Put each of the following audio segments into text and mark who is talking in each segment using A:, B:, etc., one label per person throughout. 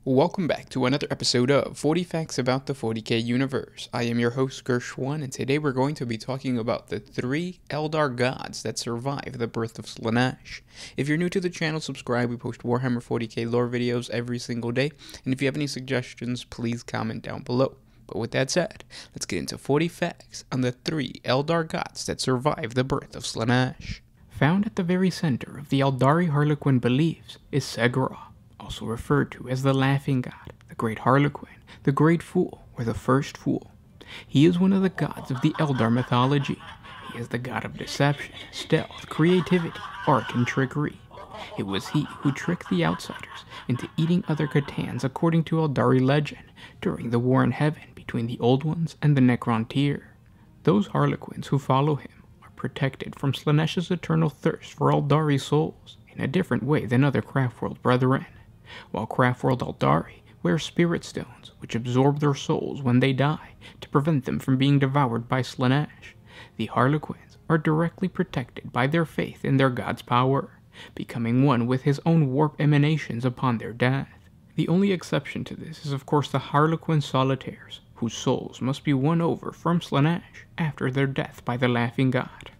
A: Welcome back to another episode of 40 Facts About the 40k Universe. I am your host, Gershwan, and today we're going to be talking about the 3 Eldar gods that survived the birth of Slaanesh. If you're new to the channel, subscribe. We post Warhammer 40k lore videos every single day, and if you have any suggestions, please comment down below. But with that said, let's get into 40 facts on the 3 Eldar gods that survived the birth of Slaanesh. Found at the very center of the Eldari Harlequin beliefs is Segura, also referred to as the Laughing God, the Great Harlequin, the Great Fool, or the First Fool. He is one of the gods of the Eldar mythology. He is the god of deception, stealth, creativity, art, and trickery. It was he who tricked the Outsiders into eating other C'tans according to Eldari legend during the War in Heaven between the Old Ones and the Necrontyr. Those Harlequins who follow him are protected from Slaanesh's eternal thirst for Eldari souls in a different way than other Craftworld brethren. While Craftworld Eldari wear spirit stones which absorb their souls when they die to prevent them from being devoured by Slaanesh, the Harlequins are directly protected by their faith in their god's power, becoming one with his own warp emanations upon their death. The only exception to this is of course the Harlequin Solitaires, whose souls must be won over from Slaanesh after their death by the Laughing God.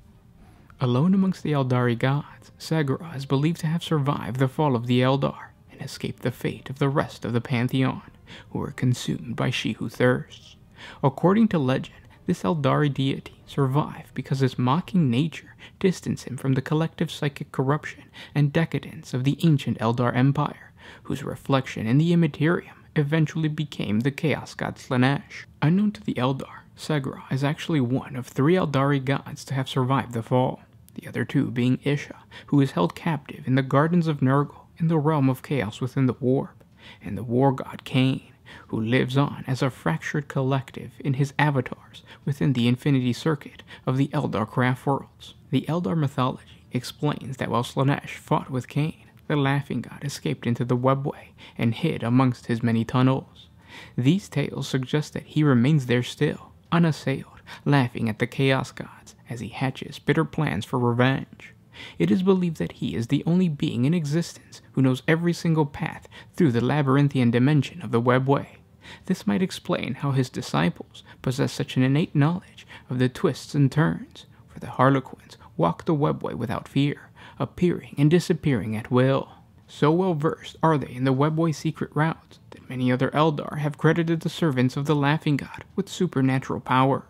A: Alone amongst the Eldari gods, Segura is believed to have survived the fall of the Eldar, escape the fate of the rest of the Pantheon, who were consumed by She Who Thirsts. According to legend, this Eldari deity survived because his mocking nature distanced him from the collective psychic corruption and decadence of the ancient Eldar Empire, whose reflection in the Immaterium eventually became the Chaos God Slaanesh. Unknown to the Eldar, Segura is actually one of 3 Eldari gods to have survived the fall, the other 2 being Isha, who is held captive in the Gardens of Nurgle in the realm of chaos within the warp, and the war god Khaine, who lives on as a fractured collective in his avatars within the infinity circuit of the Eldar Craftworlds. The Eldar mythology explains that while Slaanesh fought with Khaine, the Laughing God escaped into the webway and hid amongst his many tunnels. These tales suggest that he remains there still, unassailed, laughing at the Chaos Gods as he hatches bitter plans for revenge. It is believed that he is the only being in existence who knows every single path through the labyrinthian dimension of the webway. This might explain how his disciples possess such an innate knowledge of the twists and turns, for the Harlequins walk the webway without fear, appearing and disappearing at will. So well versed are they in the webway secret routes that many other Eldar have credited the servants of the Laughing God with supernatural powers.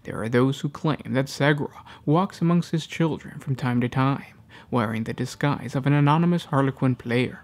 A: There are those who claim that Segura walks amongst his children from time to time, wearing the disguise of an anonymous Harlequin player.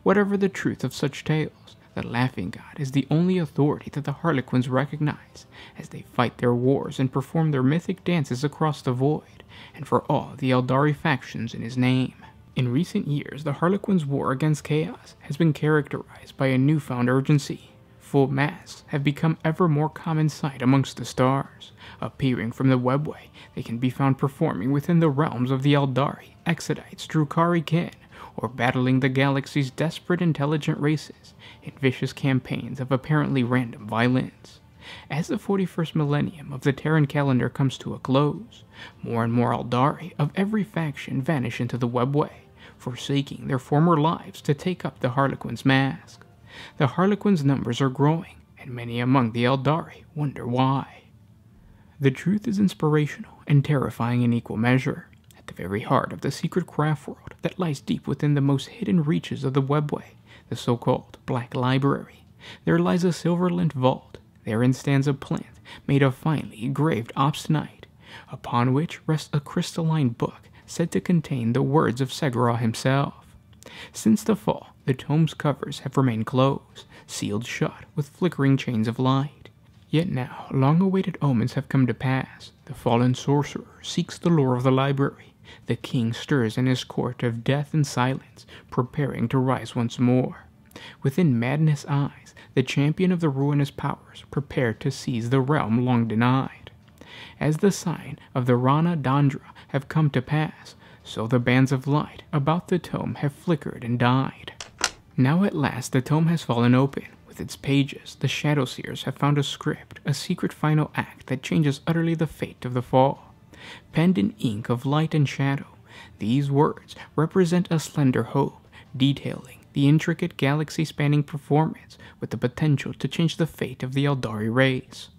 A: Whatever the truth of such tales, the Laughing God is the only authority that the Harlequins recognize, as they fight their wars and perform their mythic dances across the void, and for all the Eldari factions in his name. In recent years, the Harlequins' war against chaos has been characterized by a newfound urgency. Full masks have become ever more common sight amongst the stars. Appearing from the webway, they can be found performing within the realms of the Eldari, Exodites, Drukhari kin, or battling the galaxy's desperate intelligent races in vicious campaigns of apparently random violence. As the 41st millennium of the Terran calendar comes to a close, more and more Eldari of every faction vanish into the webway, forsaking their former lives to take up the Harlequin's mask. The Harlequins' numbers are growing, and many among the Eldari wonder why. The truth is inspirational and terrifying in equal measure. At the very heart of the secret Craftworld that lies deep within the most hidden reaches of the webway, the so-called Black Library, there lies a silver-lint vault. Therein stands a plinth made of finely engraved obstinite, upon which rests a crystalline book said to contain the words of Segura himself. Since the fall, the tome's covers have remained closed, sealed shut with flickering chains of light. Yet now, long-awaited omens have come to pass. The fallen sorcerer seeks the lore of the library. The king stirs in his court of death and silence, preparing to rise once more. Within madness' eyes, the champion of the ruinous powers prepare to seize the realm long denied. As the sign of the Rana Dandra have come to pass, so the bands of light about the tome have flickered and died. Now at last the tome has fallen open. With its pages, the Shadowseers have found a script, a secret final act that changes utterly the fate of the fall. Penned in ink of light and shadow, these words represent a slender hope, detailing the intricate galaxy-spanning performance with the potential to change the fate of the Eldari race.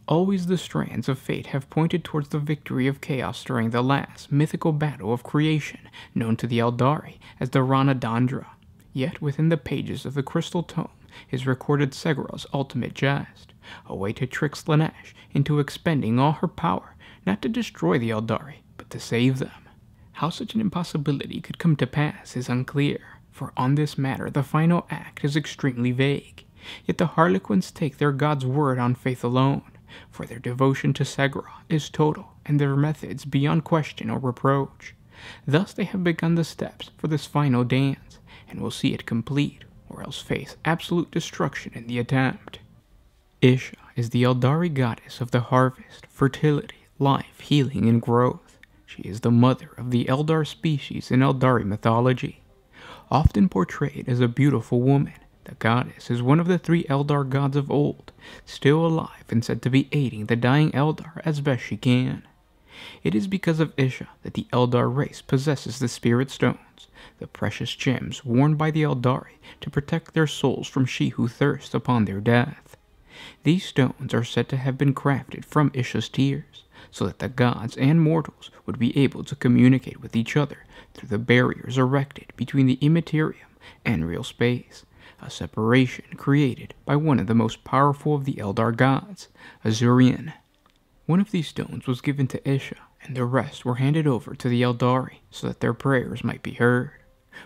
A: Always the strands of fate have pointed towards the victory of chaos during the last mythical battle of creation, known to the Eldari as the Rana Dandra. Yet within the pages of the Crystal Tome is recorded Segura's ultimate jest, a way to trick Slaanesh into expending all her power, not to destroy the Eldari, but to save them. How such an impossibility could come to pass is unclear, for on this matter the final act is extremely vague. Yet the Harlequins take their god's word on faith alone, for their devotion to Segura is total and their methods beyond question or reproach. Thus they have begun the steps for this final dance, and will see it complete, or else face absolute destruction in the attempt. Isha is the Eldari goddess of the harvest, fertility, life, healing, and growth. She is the mother of the Eldar species in Eldari mythology. Often portrayed as a beautiful woman, the goddess is one of the 3 Eldar gods of old, still alive and said to be aiding the dying Eldar as best she can. It is because of Isha that the Eldar race possesses the Spirit Stones, the precious gems worn by the Eldari to protect their souls from she who thirsts upon their death. These stones are said to have been crafted from Isha's tears, so that the gods and mortals would be able to communicate with each other through the barriers erected between the immaterium and real space, a separation created by one of the most powerful of the Eldar gods, Azurian. One of these stones was given to Isha, and the rest were handed over to the Eldari so that their prayers might be heard.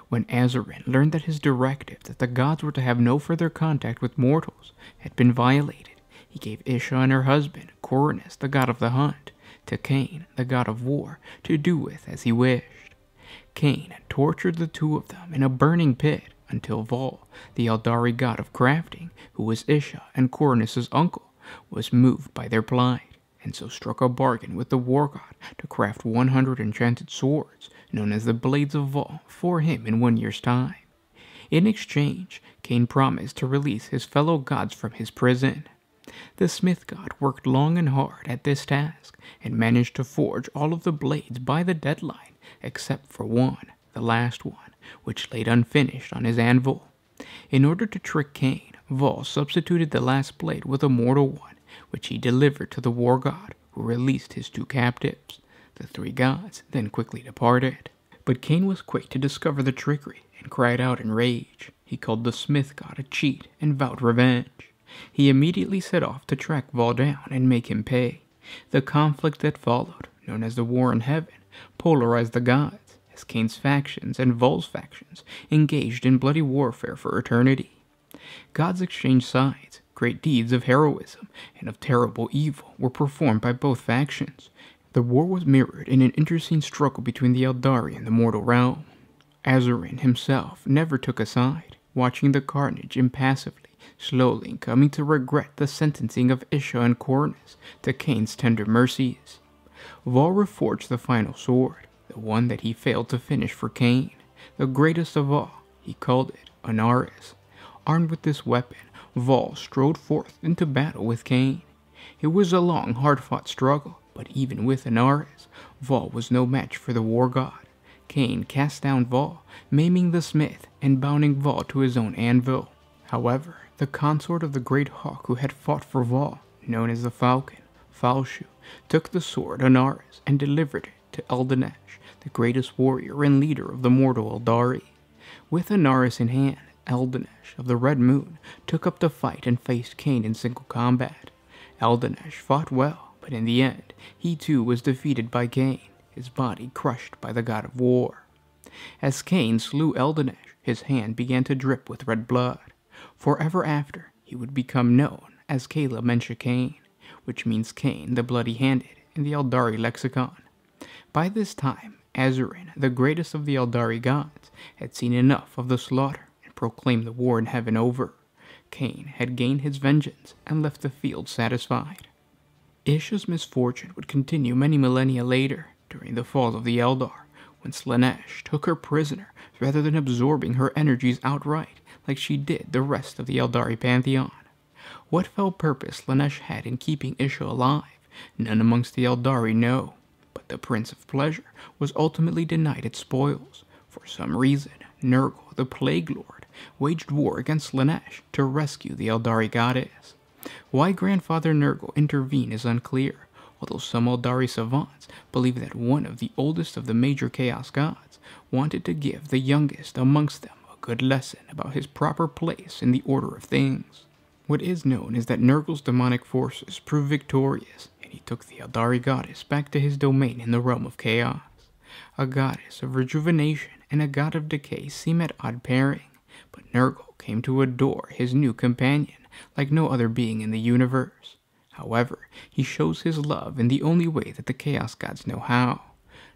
A: When Azurin learned that his directive that the gods were to have no further contact with mortals had been violated, he gave Isha and her husband, Koronus, the god of the hunt, to Cain, the god of war, to do with as he wished. Cain tortured the 2 of them in a burning pit until Vol, the Eldari god of crafting, who was Isha and Koronus' uncle, was moved by their plight, and so struck a bargain with the war god to craft 100 enchanted swords, known as the Blades of Vol, for him in 1 year's time. In exchange, Cain promised to release his fellow gods from his prison. The smith god worked long and hard at this task, and managed to forge all of the blades by the deadline, except for one, the last one, which laid unfinished on his anvil. In order to trick Cain, Vol substituted the last blade with a mortal one, which he delivered to the war god, who released his 2 captives. The 3 gods then quickly departed. But Cain was quick to discover the trickery, and cried out in rage. He called the smith god a cheat, and vowed revenge. He immediately set off to track Vol down and make him pay. The conflict that followed, known as the War in Heaven, polarized the gods, as Cain's factions and Vol's factions engaged in bloody warfare for eternity. Gods exchanged sides. Great deeds of heroism and of terrible evil were performed by both factions. The war was mirrored in an internecine struggle between the Eldari and the mortal realm. Azurin himself never took a side, watching the carnage impassively, slowly coming to regret the sentencing of Isha and Koronus to Cain's tender mercies. Vol reforged the final sword, the one that he failed to finish for Cain, the greatest of all. He called it Anaris. Armed with this weapon, Vol strode forth into battle with Cain. It was a long, hard-fought struggle, but even with Anaris, Vol was no match for the war god. Cain cast down Vol, maiming the smith and bounding Vol to his own anvil. However, the consort of the great hawk who had fought for Vol, known as the Falcon, Falshu, took the sword Anaris and delivered it to Eldanesh, the greatest warrior and leader of the mortal Eldari. With Anaris in hand, Eldanesh of the Red Moon took up the fight and faced Cain in single combat. Eldanesh fought well, but in the end, he too was defeated by Cain, his body crushed by the god of war. As Cain slew Eldanesh, his hand began to drip with red blood. Forever after, he would become known as Kala Mensha Cain, which means Cain the Bloody-Handed in the Eldari lexicon. By this time, Azurin, the greatest of the Eldari gods, had seen enough of the slaughter and proclaimed the war in heaven over. Cain had gained his vengeance and left the field satisfied. Isha's misfortune would continue many millennia later, during the fall of the Eldar, when Slaanesh took her prisoner rather than absorbing her energies outright like she did the rest of the Eldari pantheon. What fell purpose Slaanesh had in keeping Isha alive, none amongst the Eldari know, but the Prince of Pleasure was ultimately denied its spoils. For some reason, Nurgle, the Plague Lord, waged war against Slaanesh to rescue the Eldari goddess. Why Grandfather Nurgle intervened is unclear, although some Eldari savants believe that one of the oldest of the major Chaos gods wanted to give the youngest amongst them a good lesson about his proper place in the order of things. What is known is that Nurgle's demonic forces proved victorious, and he took the Eldari goddess back to his domain in the realm of Chaos. A goddess of rejuvenation and a god of decay seem at odd pairing, but Nurgle came to adore his new companion like no other being in the universe. However, he shows his love in the only way that the Chaos gods know how.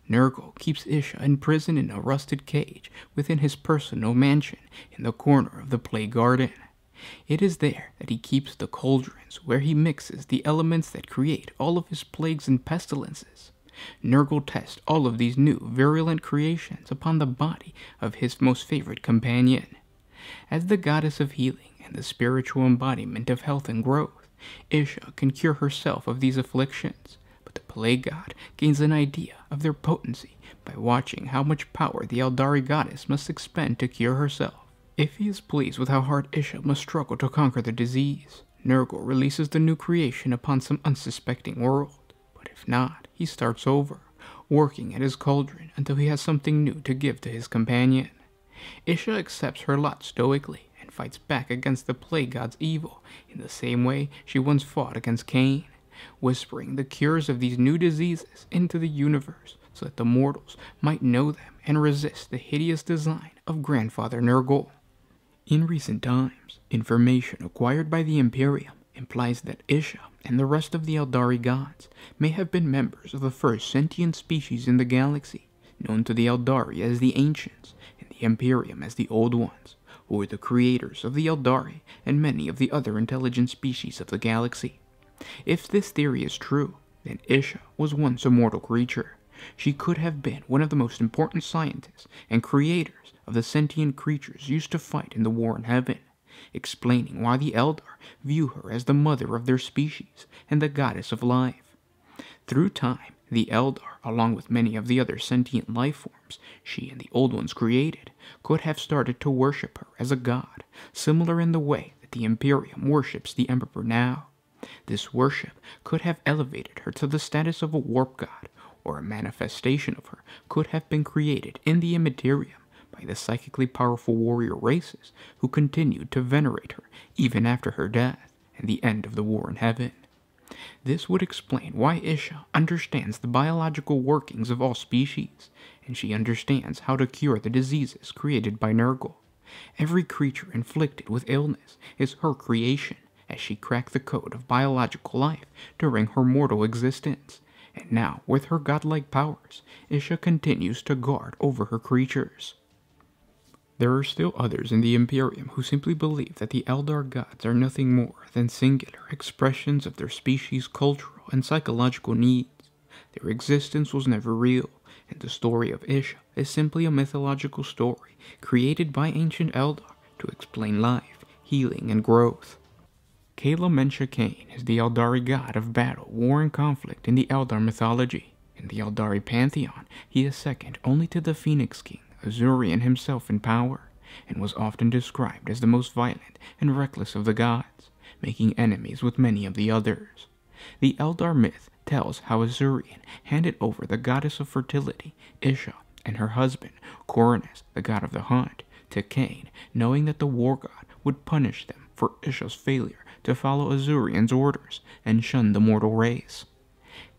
A: Nurgle keeps Isha imprisoned in a rusted cage within his personal mansion in the corner of the Plague Garden. It is there that he keeps the cauldrons where he mixes the elements that create all of his plagues and pestilences. Nurgle tests all of these new virulent creations upon the body of his most favorite companion. As the goddess of healing and the spiritual embodiment of health and growth, Isha can cure herself of these afflictions, but the Plague God gains an idea of their potency by watching how much power the Eldari goddess must expend to cure herself. If he is pleased with how hard Isha must struggle to conquer the disease, Nurgle releases the new creation upon some unsuspecting world. But if not, he starts over, working at his cauldron until he has something new to give to his companion. Isha accepts her lot stoically and fights back against the Plague God's evil in the same way she once fought against Cain, whispering the cures of these new diseases into the universe so that the mortals might know them and resist the hideous design of Grandfather Nurgle. In recent times, information acquired by the Imperium implies that Isha and the rest of the Eldari gods may have been members of the first sentient species in the galaxy, known to the Eldari as the Ancients and the Imperium as the Old Ones, who were the creators of the Eldari and many of the other intelligent species of the galaxy. If this theory is true, then Isha was once a mortal creature. She could have been one of the most important scientists and creators of the sentient creatures used to fight in the war in heaven, explaining why the Eldar view her as the mother of their species and the goddess of life. Through time, the Eldar, along with many of the other sentient life forms she and the Old Ones created, could have started to worship her as a god, similar in the way that the Imperium worships the Emperor now. This worship could have elevated her to the status of a warp god, or a manifestation of her could have been created in the Immaterium by the psychically powerful warrior races who continued to venerate her even after her death and the end of the war in heaven. This would explain why Isha understands the biological workings of all species, and she understands how to cure the diseases created by Nurgle. Every creature inflicted with illness is her creation, as she cracked the code of biological life during her mortal existence, and now, with her godlike powers, Isha continues to guard over her creatures. There are still others in the Imperium who simply believe that the Eldar gods are nothing more than singular expressions of their species' cultural and psychological needs. Their existence was never real, and the story of Isha is simply a mythological story created by ancient Eldar to explain life, healing, and growth. Kala Mensha Kain is the Eldari god of battle, war, and conflict in the Eldar mythology. In the Eldari pantheon, he is second only to the Phoenix King, Azurian himself in power, and was often described as the most violent and reckless of the gods, making enemies with many of the others. The Eldar myth tells how Azurian handed over the goddess of fertility, Isha, and her husband, Coronis, the god of the hunt, to Cain, knowing that the war god would punish them for Isha's failure to follow Azurian's orders and shun the mortal race.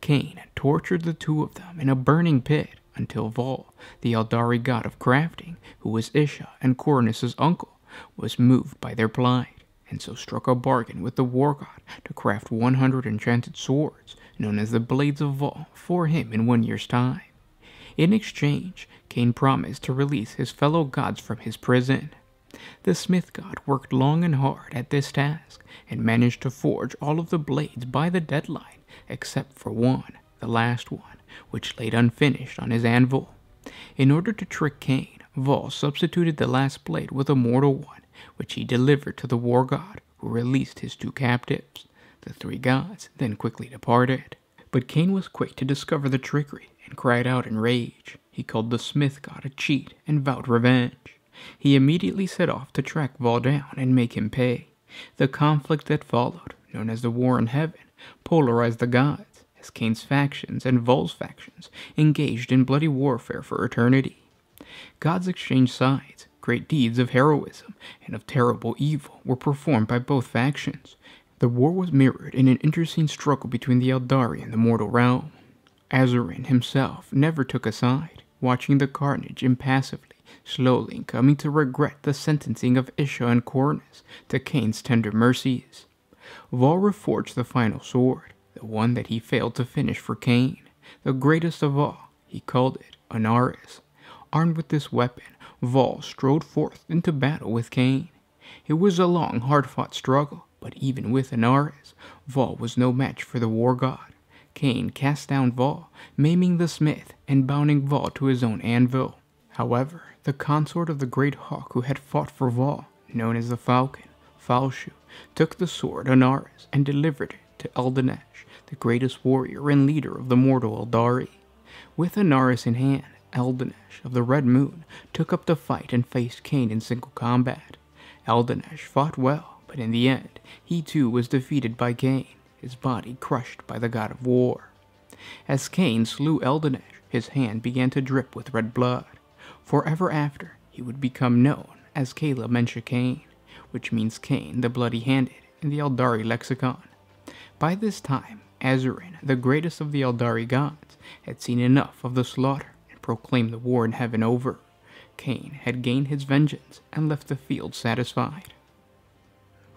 A: Cain tortured the two of them in a burning pit until Vol, the Eldari god of crafting, who was Isha and Coronis' uncle, was moved by their plight, and so struck a bargain with the war god to craft 100 enchanted swords, known as the Blades of Vol, for him in 1 year's time. In exchange, Cain promised to release his fellow gods from his prison. The smith god worked long and hard at this task, and managed to forge all of the blades by the deadline, except for one, the last one, which laid unfinished on his anvil. In order to trick Cain, Vol substituted the last blade with a mortal one, which he delivered to the war god, who released his two captives. The three gods then quickly departed. But Cain was quick to discover the trickery and cried out in rage. He called the smith god a cheat and vowed revenge. He immediately set off to track Vol down and make him pay. The conflict that followed, known as the War in Heaven, polarized the gods, as Cain's factions and Vol's factions engaged in bloody warfare for eternity. Gods exchanged sides. Great deeds of heroism and of terrible evil were performed by both factions. The war was mirrored in an interesting struggle between the Eldari and the mortal realm. Azurin himself never took a side, watching the carnage impassively, slowly coming to regret the sentencing of Isha and Cornus to Cain's tender mercies. Vol reforged the final sword, the one that he failed to finish for Cain, the greatest of all. He called it Anaris. Armed with this weapon, Vol strode forth into battle with Cain. It was a long, hard-fought struggle, but even with Anaris, Vol was no match for the war god. Cain cast down Vol, maiming the smith and bounding Vol to his own anvil. However, the consort of the great hawk who had fought for Vol, known as the Falcon, Falshu, took the sword Anaris and delivered it to Eldanesh, the greatest warrior and leader of the mortal Eldari. With Anaris in hand, Eldanesh of the Red Moon took up the fight and faced Cain in single combat. Eldanesh fought well, but in the end, he too was defeated by Cain, his body crushed by the god of war. As Cain slew Eldanesh, his hand began to drip with red blood. Forever after, he would become known as Caleb Mensha Cain, which means Cain the Bloody-Handed in the Eldari lexicon. By this time, Azurin, the greatest of the Eldari gods, had seen enough of the slaughter and proclaimed the war in heaven over. Cain had gained his vengeance and left the field satisfied.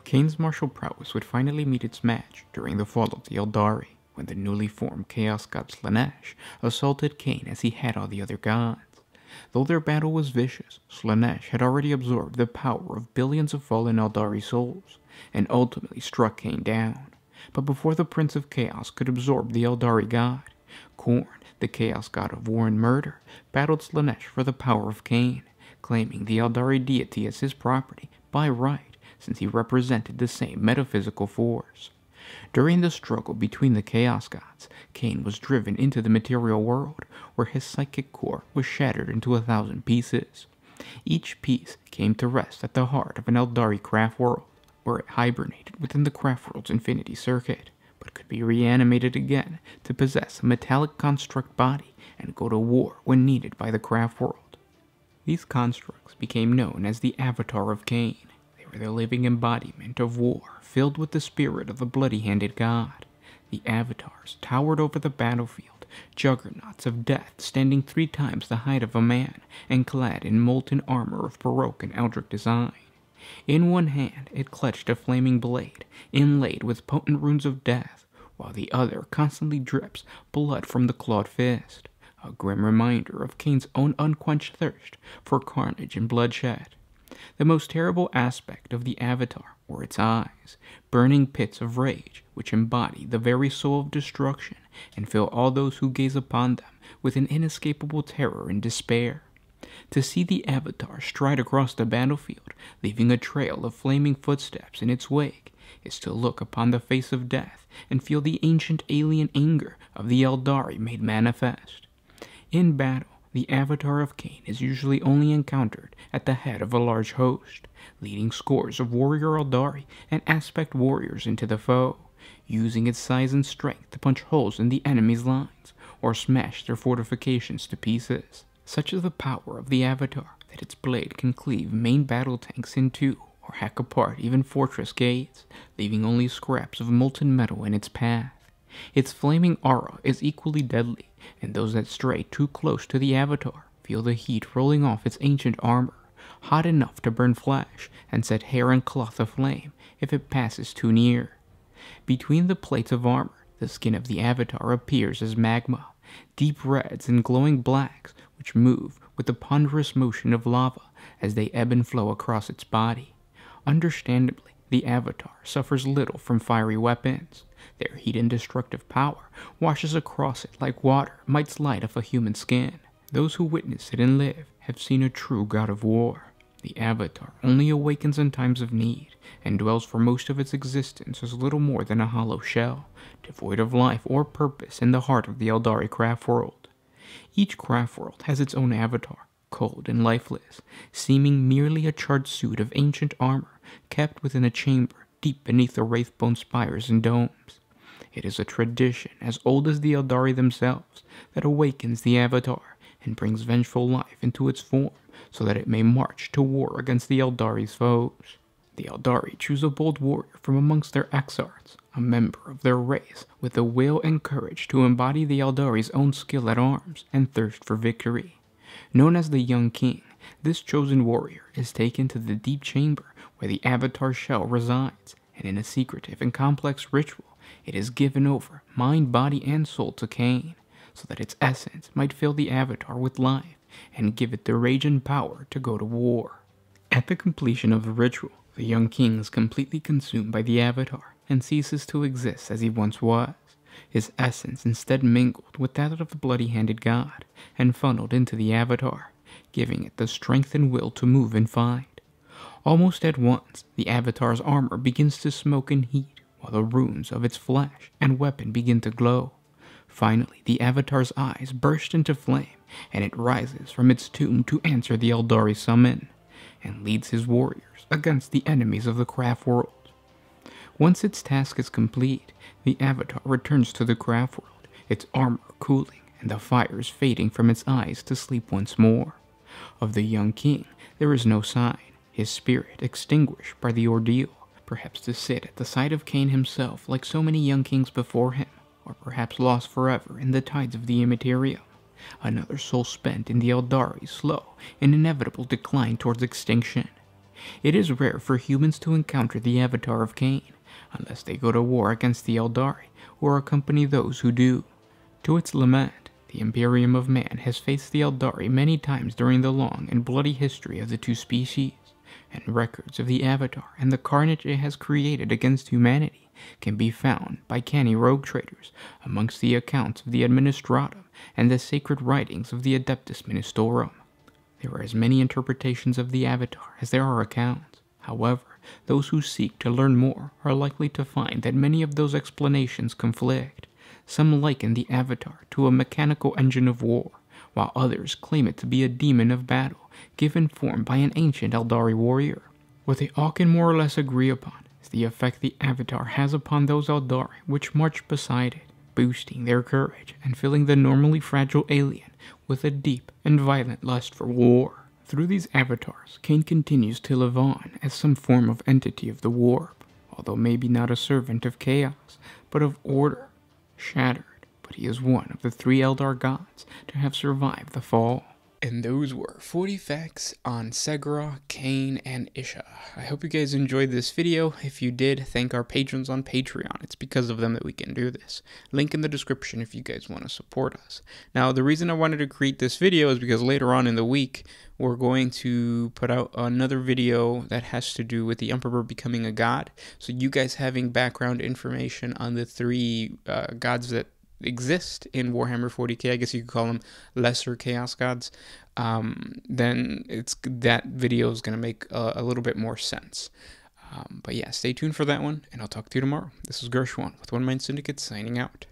A: Cain's martial prowess would finally meet its match during the fall of the Eldari, when the newly formed Chaos God Slaanesh assaulted Cain as he had all the other gods. Though their battle was vicious, Slaanesh had already absorbed the power of billions of fallen Eldari souls, and ultimately struck Cain down. But before the Prince of Chaos could absorb the Eldari god, Khorne, the Chaos God of War and Murder, battled Slaanesh for the power of Cain, claiming the Eldari deity as his property by right, since he represented the same metaphysical force. During the struggle between the Chaos Gods, Cain was driven into the material world, where his psychic core was shattered into 1,000 pieces. Each piece came to rest at the heart of an Eldari craft world, where it hibernated within the craft world's infinity circuit, but could be reanimated again to possess a metallic construct body and go to war when needed by the craft world. These constructs became known as the Avatar of Cain. They were the living embodiment of war, filled with the spirit of the bloody-handed god. The avatars towered over the battlefield, juggernauts of death standing 3 times the height of a man and clad in molten armor of Baroque and Eldritch design. In one hand it clutched a flaming blade, inlaid with potent runes of death, while the other constantly drips blood from the clawed fist, a grim reminder of Cain's own unquenched thirst for carnage and bloodshed. The most terrible aspect of the Avatar were its eyes, burning pits of rage which embody the very soul of destruction and fill all those who gaze upon them with an inescapable terror and despair. To see the Avatar stride across the battlefield, leaving a trail of flaming footsteps in its wake, is to look upon the face of death and feel the ancient alien anger of the Eldari made manifest. In battle, the Avatar of Cain is usually only encountered at the head of a large host, leading scores of warrior Eldari and aspect warriors into the foe, using its size and strength to punch holes in the enemy's lines or smash their fortifications to pieces. Such is the power of the Avatar that its blade can cleave main battle tanks in two or hack apart even fortress gates, leaving only scraps of molten metal in its path. Its flaming aura is equally deadly, and those that stray too close to the Avatar feel the heat rolling off its ancient armor, hot enough to burn flesh and set hair and cloth aflame if it passes too near. Between the plates of armor, the skin of the Avatar appears as magma, deep reds and glowing blacks which move with the ponderous motion of lava as they ebb and flow across its body. Understandably, the Avatar suffers little from fiery weapons. Their heat and destructive power washes across it like water might slide off a human skin. Those who witness it and live have seen a true god of war. The Avatar only awakens in times of need, and dwells for most of its existence as little more than a hollow shell, devoid of life or purpose in the heart of the Eldari craft world. Each craft world has its own Avatar, cold and lifeless, seeming merely a charred suit of ancient armor kept within a chamber deep beneath the wraithbone spires and domes. It is a tradition as old as the Eldari themselves that awakens the Avatar and brings vengeful life into its form so that it may march to war against the Eldari's foes. The Eldari choose a bold warrior from amongst their Exarchs, a member of their race with the will and courage to embody the Eldari's own skill at arms and thirst for victory. Known as the Young King, this chosen warrior is taken to the deep chamber where the Avatar shell resides, and in a secretive and complex ritual, it is given over, mind, body, and soul to Cain, so that its essence might fill the Avatar with life and give it the rage and power to go to war. At the completion of the ritual, the Young King is completely consumed by the Avatar and ceases to exist as he once was. His essence instead mingled with that of the bloody-handed god and funneled into the Avatar, giving it the strength and will to move and fight. Almost at once, the Avatar's armor begins to smoke and heat, while the runes of its flesh and weapon begin to glow. Finally, the Avatar's eyes burst into flame, and it rises from its tomb to answer the Eldari summon, and leads his warriors against the enemies of the craft world. Once its task is complete, the Avatar returns to the craft world, its armor cooling and the fires fading from its eyes to sleep once more. Of the Young King, there is no sign, his spirit extinguished by the ordeal, perhaps to sit at the side of Cain himself like so many young kings before him, or perhaps lost forever in the tides of the Immaterium. Another soul spent in the Eldari's slow and inevitable decline towards extinction. It is rare for humans to encounter the Avatar of Cain, unless they go to war against the Eldari or accompany those who do. To its lament, the Imperium of Man has faced the Eldari many times during the long and bloody history of the two species, and records of the Avatar and the carnage it has created against humanity can be found by canny rogue traders amongst the accounts of the Administratum and the sacred writings of the Adeptus Ministorum. There are as many interpretations of the Avatar as there are accounts. However, those who seek to learn more are likely to find that many of those explanations conflict. Some liken the Avatar to a mechanical engine of war, while others claim it to be a demon of battle given form by an ancient Eldari warrior. What they all can more or less agree upon is the effect the Avatar has upon those Eldari which march beside it, boosting their courage and filling the normally fragile alien with a deep and violent lust for war. Through these avatars, Cain continues to live on as some form of entity of the warp, although maybe not a servant of chaos, but of order. Shattered, but he is one of the three Eldar gods to have survived the fall. And those were 40 facts on Segura, Cain, and Isha. I hope you guys enjoyed this video. If you did, thank our patrons on Patreon. It's because of them that we can do this. Link in the description if you guys want to support us. Now, the reason I wanted to create this video is because later on in the week, we're going to put out another video that has to do with the Emperor becoming a god. So you guys having background information on the three gods that exist in Warhammer 40k, I guess you could call them lesser chaos gods, then that video is going to make a little bit more sense. But yeah, stay tuned for that one, and I'll talk to you tomorrow. This is Gershwan with One Mind Syndicate signing out.